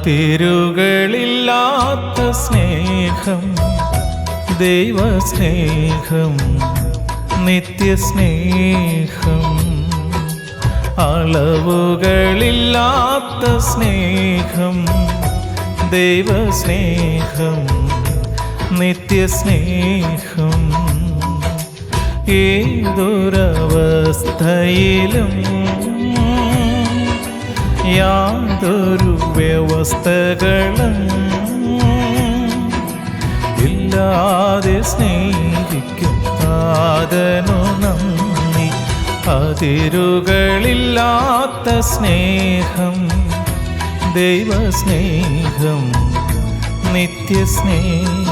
അതിരുകളില്ലാത്ത സ്നേഹം, ദൈവസ്നേഹം, നിത്യസ്നേഹം. അളവുകളില്ലാത്ത സ്നേഹം, ദൈവസ്നേഹം, നിത്യസ്നേഹം. ഏതൊരവസ്ഥയിലും യാതൊരു വ്യവസ്ഥകളും ഇല്ലാതെ സ്നേഹിക്കും താതനു നന്ദി. അതിരുകളില്ലാത്ത സ്നേഹം, ദൈവസ്നേഹം, നിത്യസ്നേഹം.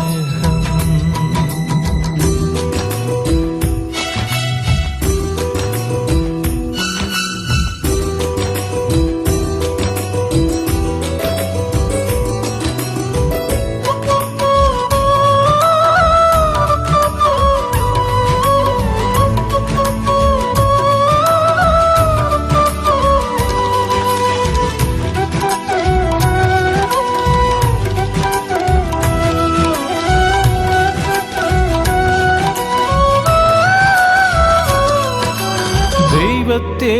ദൈവത്തെ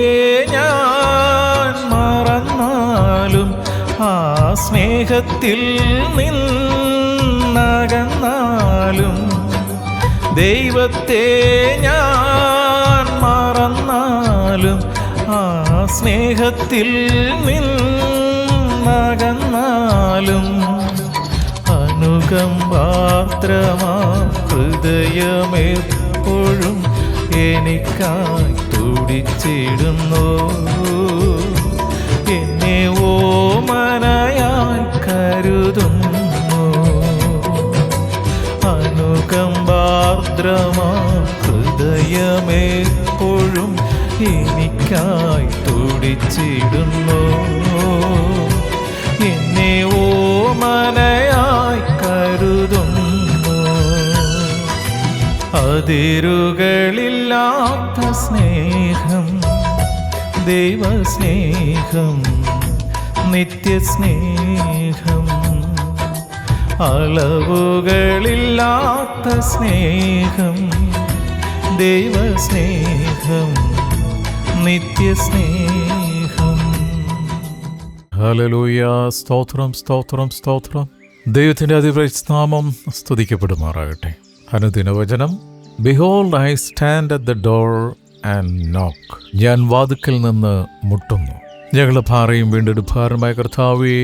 ഞാൻ മറന്നാലും ആ സ്നേഹത്തിൽ നിന്നകന്നാലും, ദൈവത്തെ ഞാൻ മറന്നാലും ആ സ്നേഹത്തിൽ നിന്നകന്നാലും, അനുകമ്പാർദ്രമാ ഹൃദയമെപ്പോഴും എനിക്കായി തുടിച്ചിടുന്നു. എന്നെ ഓമനയായി കരുതുന്നു. അനുകമ്പാർദ്രമാ ഹൃദയമെപ്പോഴും എനിക്കായി തുടിച്ചിടുന്നു. എന്നെ ഓമനയായി കരുതുന്നു. അതിരുകളില്ലാത്ത സ്നേഹം, ദൈവസ്നേഹം, നിത്യസ്നേഹം. അളവുകളില്ലാത്ത സ്നേഹം, ദൈവസ്നേഹം, നിത്യസ്നേഹം. ഹല്ലേലൂയ. സ്തോത്രം, സ്തോത്രം, സ്തോത്രം. ദൈവത്തിൻ്റെ അതിപരിശുദ്ധനാമം സ്തുതിക്കപ്പെടുമാറാകട്ടെ. അനുദിനവചനം. Behold I stand at the door and knock. ഞാൻ വാതിക്കൽ നിന്ന് മുട്ടുന്നു. ഞങ്ങളുടെ ഭാരയും വീണ്ടെടുപ്പാറുമായ കർത്താവേ,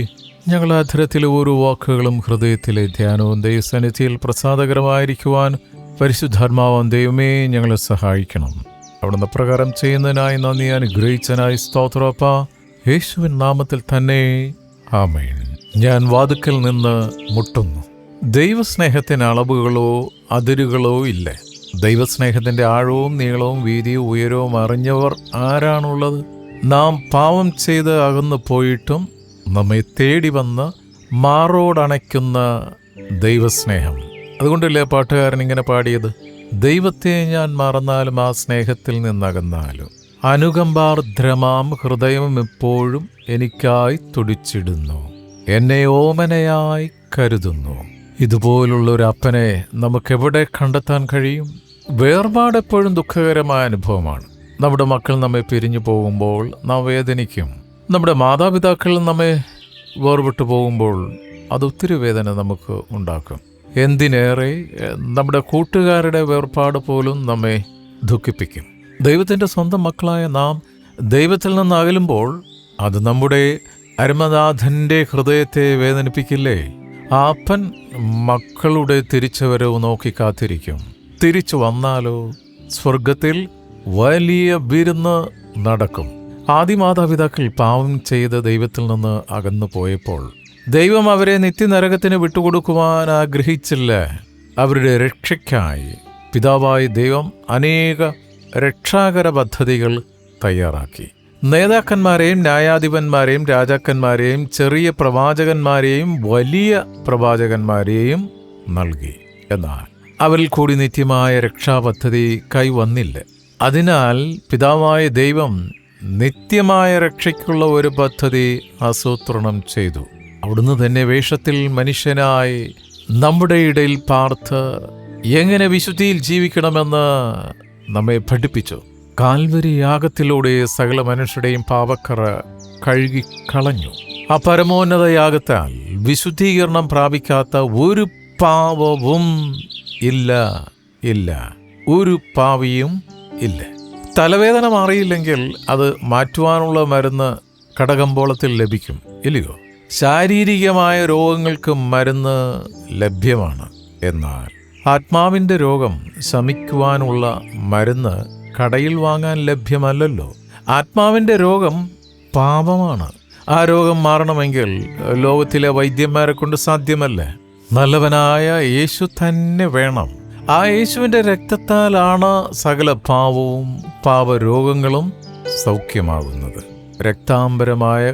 ഞങ്ങളുടെ അധരത്തിലെ ഓരോ വാക്കുകളും ഹൃദയത്തിലെ ധ്യാനവും ദൈവസന്നിധിയിൽ പ്രസാദകരമായിരിക്കുവാൻ പരിശുദ്ധാത്മാവാൻ ദൈവമേ ഞങ്ങളെ സഹായിക്കണം. അവിടുന്ന് പ്രകാരം ചെയ്യുന്നതിനായി നന്ദി. അനുഗ്രഹിച്ചതിനായി സ്തോത്രപ്പ. യേശുവിൻ നാമത്തിൽ തന്നെ ആമേൻ. ഞാൻ വാതിക്കൽ നിന്ന് മുട്ടുന്നു. ദൈവസ്നേഹത്തിന് അളവുകളോ അതിരുകളോ ഇല്ല. ദൈവസ്നേഹത്തിൻ്റെ ആഴവും നീളവും വീതിയും ഉയരവും അറിഞ്ഞവർ ആരാണുള്ളത്? നാം പാവം ചെയ്ത് അകന്നു പോയിട്ടും നമ്മെ തേടി വന്ന് മാറോടണയ്ക്കുന്ന ദൈവസ്നേഹം. അതുകൊണ്ടല്ലേ പാട്ടുകാരൻ ഇങ്ങനെ പാടിയത്? ദൈവത്തെ ഞാൻ മറന്നാലും ആ സ്നേഹത്തിൽ നിന്നകന്നാലും അനുകമ്പാർദ്രമാം ഹൃദയം എപ്പോഴും എനിക്കായി തുടിച്ചിടുന്നു. എന്നെ ഓമനയായി കരുതുന്നു. ഇതുപോലുള്ളൊരു അപ്പനെ നമുക്കെവിടെ കണ്ടെത്താൻ കഴിയും? വേർപാടെപ്പോഴും ദുഃഖകരമായ അനുഭവമാണ്. നമ്മുടെ മക്കൾ നമ്മെ പിരിഞ്ഞു പോകുമ്പോൾ നാം വേദനിക്കും. നമ്മുടെ മാതാപിതാക്കൾ നമ്മെ വേർവിട്ടു പോകുമ്പോൾ അതൊത്തിരി വേദന നമുക്ക് ഉണ്ടാക്കും. എന്തിനേറെ നമ്മുടെ കൂട്ടുകാരുടെ വേർപാട് പോലും നമ്മെ ദുഃഖിപ്പിക്കും. ദൈവത്തിൻ്റെ സ്വന്തം മക്കളായ നാം ദൈവത്തിൽ നിന്ന് അകലുമ്പോൾ അത് നമ്മുടെ അരുമനാഥൻ്റെ ഹൃദയത്തെ വേദനിപ്പിക്കില്ലേ? ആ അപ്പൻ മക്കളുടെ തിരിച്ചുവരവ് നോക്കി കാത്തിരിക്കും. തിരിച്ചു വന്നാലോ സ്വർഗത്തിൽ വലിയ വിരുന്ന് നടക്കും. ആദിമാതാപിതാക്കൾ പാവം ചെയ്ത് ദൈവത്തിൽ നിന്ന് അകന്നു പോയപ്പോൾ ദൈവം അവരെ നിത്യനരകത്തിന് വിട്ടുകൊടുക്കുവാൻ ആഗ്രഹിച്ചില്ല. അവരുടെ രക്ഷയ്ക്കായി പിതാവായ ദൈവം അനേക രക്ഷാകര പദ്ധതികൾ തയ്യാറാക്കി. നേതാക്കന്മാരെയും ന്യായാധിപന്മാരെയും രാജാക്കന്മാരെയും ചെറിയ പ്രവാചകന്മാരെയും വലിയ പ്രവാചകന്മാരെയും നൽകി. എന്നാൽ അവരിൽ കൂടി നിത്യമായ രക്ഷാപദ്ധതി കൈവന്നില്ല. അതിനാൽ പിതാവായ ദൈവം നിത്യമായ രക്ഷയ്ക്കുള്ള ഒരു പദ്ധതി ആസൂത്രണം ചെയ്തു. അവിടുന്ന് തന്നെ വേഷത്തിൽ മനുഷ്യനായി നമ്മുടെ ഇടയിൽ പാർത്ത് എങ്ങനെ വിശുദ്ധിയിൽ ജീവിക്കണമെന്ന് നമ്മെ പഠിപ്പിച്ചു. കാൽവരി യാഗത്തിലൂടെ സകല മനുഷ്യരുടെയും പാപക്കറ കഴുകിക്കളഞ്ഞു. ആ പരമോന്നത യാഗത്താൽ വിശുദ്ധീകരണം പ്രാപിക്കാത്ത ഒരു പാവവും ഇല്ല. ഒരു പാവിയും ഇല്ല. തലവേദന മാറിയില്ലെങ്കിൽ അത് മാറ്റുവാനുള്ള മരുന്ന് കടകമ്പോളത്തിൽ ലഭിക്കും, ഇല്ലയോ? ശാരീരികമായ രോഗങ്ങൾക്ക് മരുന്ന് ലഭ്യമാണ്. എന്നാൽ ആത്മാവിൻ്റെ രോഗം ശമിക്കുവാനുള്ള മരുന്ന് കടയിൽ വാങ്ങാൻ ലഭ്യമല്ലല്ലോ. ആത്മാവിൻ്റെ രോഗം പാപമാണ്. ആ രോഗം മാറണമെങ്കിൽ ലോകത്തിലെ വൈദ്യന്മാരെ കൊണ്ട് സാധ്യമല്ല. നല്ലവനായ യേശു തന്നെ വേണം. ആ യേശുവിൻ്റെ രക്തത്താലാണ് സകല പാവവും പാപരോഗങ്ങളും സൗഖ്യമാകുന്നത്. രക്താംബരമായ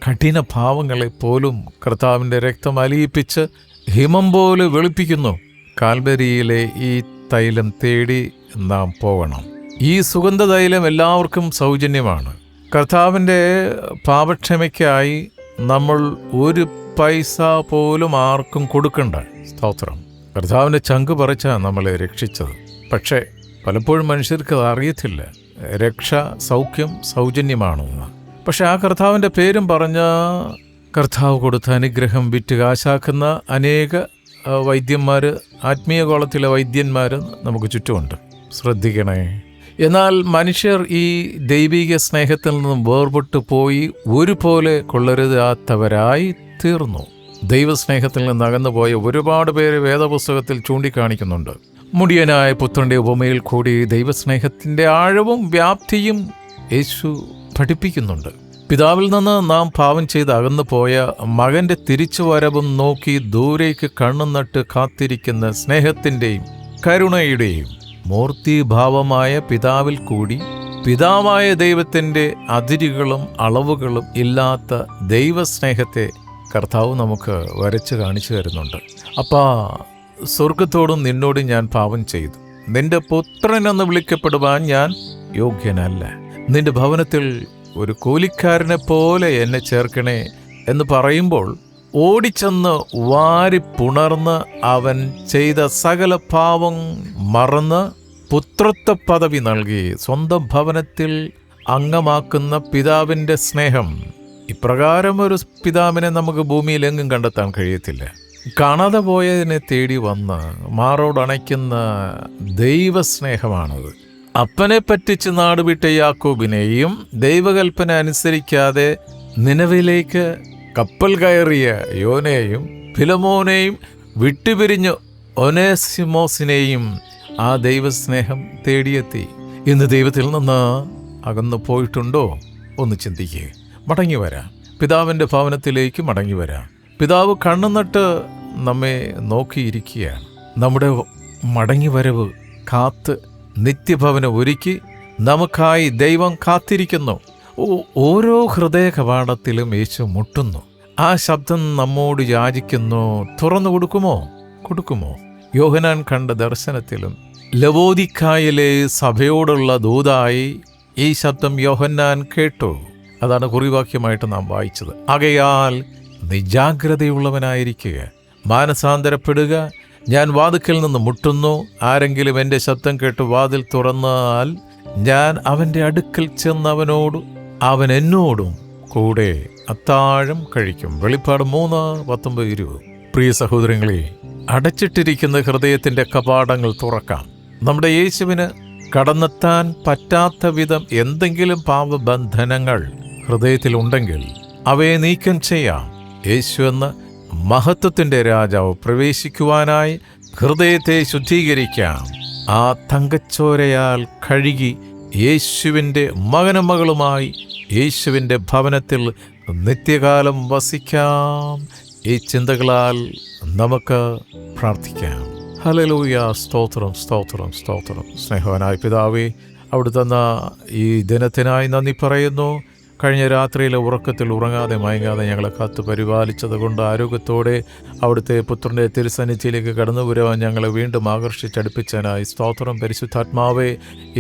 കഠിന പാവങ്ങളെപ്പോലും കർത്താവിൻ്റെ രക്തം അലിയിപ്പിച്ച് ഹിമം പോലെ വെളുപ്പിക്കുന്നു. കാൽവരിയിലെ ഈ തൈലം തേടി നാം പോകണം. ഈ സുഗന്ധ തൈലം എല്ലാവർക്കും സൗജന്യമാണ്. കർത്താവിൻ്റെ പാപക്ഷമയ്ക്കായി നമ്മൾ ഒരു പൈസ പോലും ആർക്കും കൊടുക്കണ്ട. സ്തോത്രം. കർത്താവിൻ്റെ ചങ്ക് പറിച്ചാണ് നമ്മളെ രക്ഷിച്ചത്. പക്ഷേ പലപ്പോഴും മനുഷ്യർക്ക് അത് അറിയത്തില്ല. രക്ഷ, സൗഖ്യം സൗജന്യമാണെന്ന്. പക്ഷെ ആ കർത്താവിൻ്റെ പേരും പറഞ്ഞ കർത്താവ് കൊടുത്ത അനുഗ്രഹം വിറ്റ് കാശാക്കുന്ന അനേക വൈദ്യന്മാർ, ആത്മീയ കോളത്തിലെ വൈദ്യന്മാർ നമുക്ക് ചുറ്റുമുണ്ട്. ശ്രദ്ധിക്കണേ. എന്നാൽ മനുഷ്യർ ഈ ദൈവിക സ്നേഹത്തിൽ നിന്നും വേർപെട്ടു പോയി ഒരുപോലെ കൊള്ളരുതാത്തവരായി തീർന്നു. ദൈവസ്നേഹത്തിൽ നിന്ന് അകന്നുപോയ ഒരുപാട് പേര് വേദപുസ്തകത്തിൽ ചൂണ്ടിക്കാണിക്കുന്നുണ്ട്. മുടിയനായ പുത്രൻ്റെ ഉപമയിൽ കൂടി ദൈവസ്നേഹത്തിൻ്റെ ആഴവും വ്യാപ്തിയും യേശു പഠിപ്പിക്കുന്നുണ്ട്. പിതാവിൽ നിന്ന് നാം പാപം ചെയ്ത് അകന്നു പോയ മകൻ്റെ തിരിച്ചുവരവും നോക്കി ദൂരേക്ക് കണ്ണും നട്ട് കാത്തിരിക്കുന്ന സ്നേഹത്തിൻ്റെയും കരുണയുടെയും മൂർത്തിഭാവമായ പിതാവിൽ കൂടി പിതാവായ ദൈവത്തിൻ്റെ അതിരുകളും അളവുകളും ഇല്ലാത്ത ദൈവസ്നേഹത്തെ കർത്താവ് നമുക്ക് വരച്ച് കാണിച്ചു തരുന്നുണ്ട്. അപ്പാ, സ്വർഗത്തോടും നിന്നോടും ഞാൻ പാപം ചെയ്തു. നിന്റെ പുത്രനെന്ന് വിളിക്കപ്പെടുവാൻ ഞാൻ യോഗ്യനല്ല. നിന്റെ ഭവനത്തിൽ ഒരു കൂലിക്കാരനെ പോലെ എന്നെ ചേർക്കണേ എന്ന് പറയുമ്പോൾ ഓടിച്ചെന്ന് വാരി പുണർന്ന് അവൻ ചെയ്ത സകല പാവം മറന്ന് പുത്രത്വ പദവി നൽകി സ്വന്തം ഭവനത്തിൽ അംഗമാക്കുന്ന പിതാവിൻ്റെ സ്നേഹം. ഇപ്രകാരം ഒരു പിതാവിനെ നമുക്ക് ഭൂമിയിൽ എങ്ങും കണ്ടെത്താൻ കഴിയത്തില്ല. കാണാതെ പോയതിനെ തേടി വന്ന് മാറോടണയ്ക്കുന്ന ദൈവസ്നേഹമാണത്. അപ്പനെ പറ്റിച്ച് നാടുവിട്ട യാക്കോബിനെയും ദൈവകൽപ്പന അനുസരിക്കാതെ നിനവിലേക്ക് കപ്പൽ കയറിയ യോനെയും ഫിലമോനെയും വിട്ടുപിരിഞ്ഞ് ഒനേസിമോസിനെയും ആ ദൈവസ്നേഹം തേടിയെത്തി. ഇന്ന് ദൈവത്തിൽ നിന്ന് അകന്നു പോയിട്ടുണ്ടോ? ഒന്ന് ചിന്തിക്കുക. മടങ്ങി വരാം. പിതാവിൻ്റെ ഭവനത്തിലേക്ക് മടങ്ങി വരാം. പിതാവ് കണ്ണുനട്ട് നമ്മെ നോക്കിയിരിക്കുകയാണ്. നമ്മുടെ മടങ്ങിവരവ് കാത്ത് നിത്യഭവനം ഒരുക്കി നമുക്കായി ദൈവം കാത്തിരിക്കുന്നു. ഓരോ ഹൃദയ കവാടത്തിലും യേശു മുട്ടുന്നു. ആ ശബ്ദം നമ്മോട് യാചിക്കുന്നു. തുറന്നു കൊടുക്കുമോ? യോഹന്നാൻ കണ്ട ദർശനത്തിലും ലവോദിക്കായിലെ സഭയോടുള്ള ദൂതായി ഈ ശബ്ദം യോഹന്നാൻ കേട്ടു. അതാണ് കുറിവാക്യമായിട്ട് നാം വായിച്ചത്. ആകയാൽ നീ ജാഗ്രതയുള്ളവനായിരിക്കുക, മാനസാന്തരപ്പെടുക. ഞാൻ വാതിൽക്കൽ നിന്ന് മുട്ടുന്നു. ആരെങ്കിലും എൻ്റെ ശബ്ദം കേട്ട് വാതിൽ തുറന്നാൽ ഞാൻ അവൻ്റെ അടുക്കൽ ചെന്നവനോടും അവൻ എന്നോടും കൂടെ അത്താഴം കഴിക്കും. വെളിപ്പാട് 3:19-20. പ്രിയ സഹോദരങ്ങളെ, അടച്ചിട്ടിരിക്കുന്ന ഹൃദയത്തിൻ്റെ കവാടങ്ങൾ തുറക്കാം. നമ്മുടെ യേശുവിന് കടന്നെത്താൻ പറ്റാത്ത വിധം എന്തെങ്കിലും പാപബന്ധനങ്ങൾ ഹൃദയത്തിലുണ്ടെങ്കിൽ അവയെ നീക്കം ചെയ്യാം. യേശു എന്ന മഹത്വത്തിൻ്റെ രാജാവ് പ്രവേശിക്കുവാനായി ഹൃദയത്തെ ശുദ്ധീകരിക്കാം. ആ തങ്കച്ചോരയാൽ കഴുകി യേശുവിൻ്റെ മകനും മകളുമായി യേശുവിൻ്റെ ഭവനത്തിൽ നിത്യകാലം വസിക്കാം. ഈ ചിന്തകളാൽ നമുക്ക് പ്രാർത്ഥിക്കാം. ഹല്ലേലൂയ. സ്തോത്രം, സ്തോത്രം, സ്തോത്രം. സ്നേഹവാനായ പിതാവേ, അവിടുത്തെ ഈ ദിനത്തിനായി നന്ദി പറയുന്നു. കഴിഞ്ഞ രാത്രിയിലെ ഉറക്കത്തിൽ ഉറങ്ങാതെ മയങ്ങാതെ ഞങ്ങളെ കാത്തു പരിപാലിച്ചത് കൊണ്ട് ആരോഗ്യത്തോടെ അവിടുത്തെ പുത്രൻ്റെ തിരുസന്നിധിയിലേക്ക് കടന്നു വരുവാൻ ഞങ്ങളെ വീണ്ടും ആകർഷിച്ചടുപ്പിച്ചതിനായി സ്തോത്രം. പരിശുദ്ധാത്മാവെ,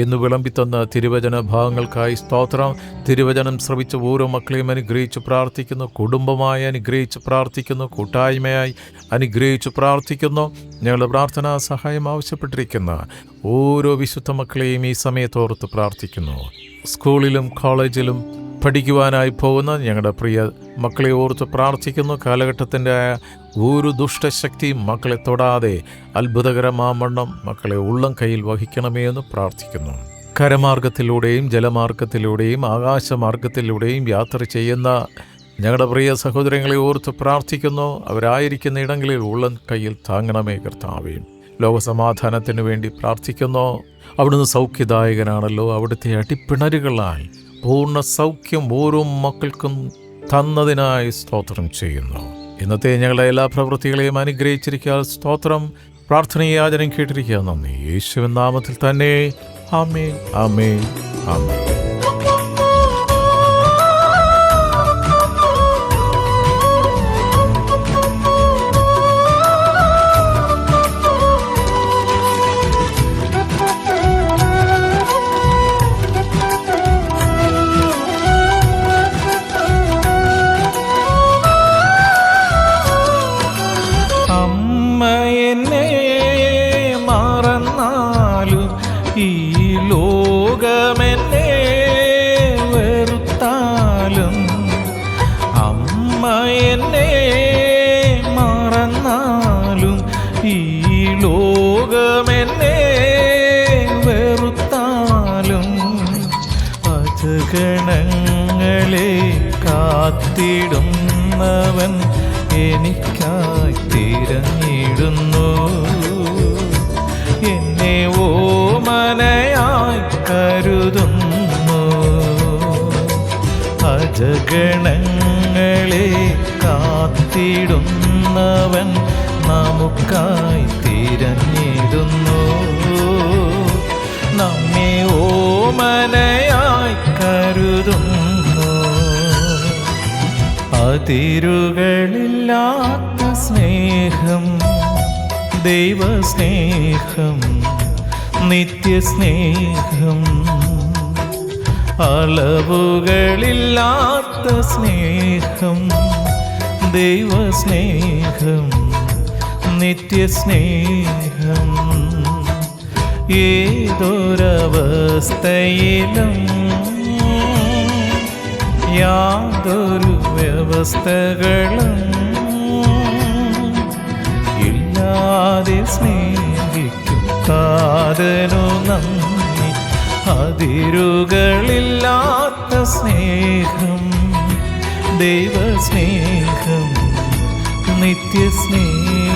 എന്ന് വിളമ്പിത്തന്ന തിരുവചന ഭാഗങ്ങൾക്കായി സ്തോത്രം. തിരുവചനം ശ്രവിച്ച ഓരോ മക്കളെയും അനുഗ്രഹിച്ച് പ്രാർത്ഥിക്കുന്നു. കുടുംബമായി അനുഗ്രഹിച്ച് പ്രാർത്ഥിക്കുന്നു. കൂട്ടായ്മയായി അനുഗ്രഹിച്ച് പ്രാർത്ഥിക്കുന്നു. ഞങ്ങളുടെ പ്രാർത്ഥനാ സഹായം ആവശ്യപ്പെട്ടിരിക്കുന്ന ഓരോ വിശുദ്ധ മക്കളെയും ഈ സമയത്തോർത്ത് പ്രാർത്ഥിക്കുന്നു. സ്കൂളിലും കോളേജിലും പഠിക്കുവാനായി പോകുന്ന ഞങ്ങളുടെ പ്രിയ മക്കളെ ഓർത്ത് പ്രാർത്ഥിക്കുന്നു. കാലഘട്ടത്തിൻ്റെ ഒരു ദുഷ്ടശക്തിയും മക്കളെ തൊടാതെ അത്ഭുതകരമാവണ്ണം മക്കളെ ഉള്ളം കയ്യിൽ വഹിക്കണമേ എന്ന് പ്രാർത്ഥിക്കുന്നു. കരമാർഗത്തിലൂടെയും ജലമാർഗത്തിലൂടെയും ആകാശമാർഗത്തിലൂടെയും യാത്ര ചെയ്യുന്ന ഞങ്ങളുടെ പ്രിയ സഹോദരങ്ങളെ ഓർത്ത് പ്രാർത്ഥിക്കുന്നു. അവരായിരിക്കുന്ന ഇടങ്ങളിൽ ഉള്ളം കയ്യിൽ താങ്ങണമേ കർത്താവേ. ലോകസമാധാനത്തിന് വേണ്ടി പ്രാർത്ഥിക്കുന്നു. അവിടുന്ന് സൗഖ്യദായകനാണല്ലോ. അവിടുത്തെ അടിപ്പിണരുകളാൽ പൂർണ്ണ സൗഖ്യം ഓരോ മക്കൾക്കും തന്നതിനായി സ്തോത്രം ചെയ്യുന്നു. ഇന്നത്തെ ഞങ്ങളുടെ എല്ലാ പ്രവൃത്തികളെയും അനുഗ്രഹിച്ചിരിക്കുക സ്തോത്രം. പ്രാർത്ഥനയാചനം കേട്ടിരിക്കുക നന്ദി. യേശുവിൻ നാമത്തിൽ തന്നെ. ആമേൻ, ആമേൻ, ആമേൻ. ഗണങ്ങളെ കാത്തിടുന്നവൻ എനിക്കായി തിരഞ്ഞിടുന്നു. എന്നെ ഓമനയായി കരുതുന്നു. അജഗണങ്ങളെ കാത്തിടുന്നവൻ നമുക്കായി തിരഞ്ഞിടുന്നു. നമ്മെ ഓമനയായി കരുതുന്നു. അതിരുകളില്ലാത്ത സ്നേഹം, ദൈവസ്നേഹം, നിത്യസ്നേഹം. അളവുകളില്ലാത്ത സ്നേഹം, ദൈവസ്നേഹം, നിത്യസ്നേഹം. ഏതൊരവസ്ഥയിലും യാതൊരു വ്യവസ്ഥകളും ഇല്ലാതെ സ്നേഹിക്കും താതനു നന്ദി. അതിരുകളില്ലാത്ത സ്നേഹം, ദൈവസ്നേഹം, നിത്യസ്നേഹം.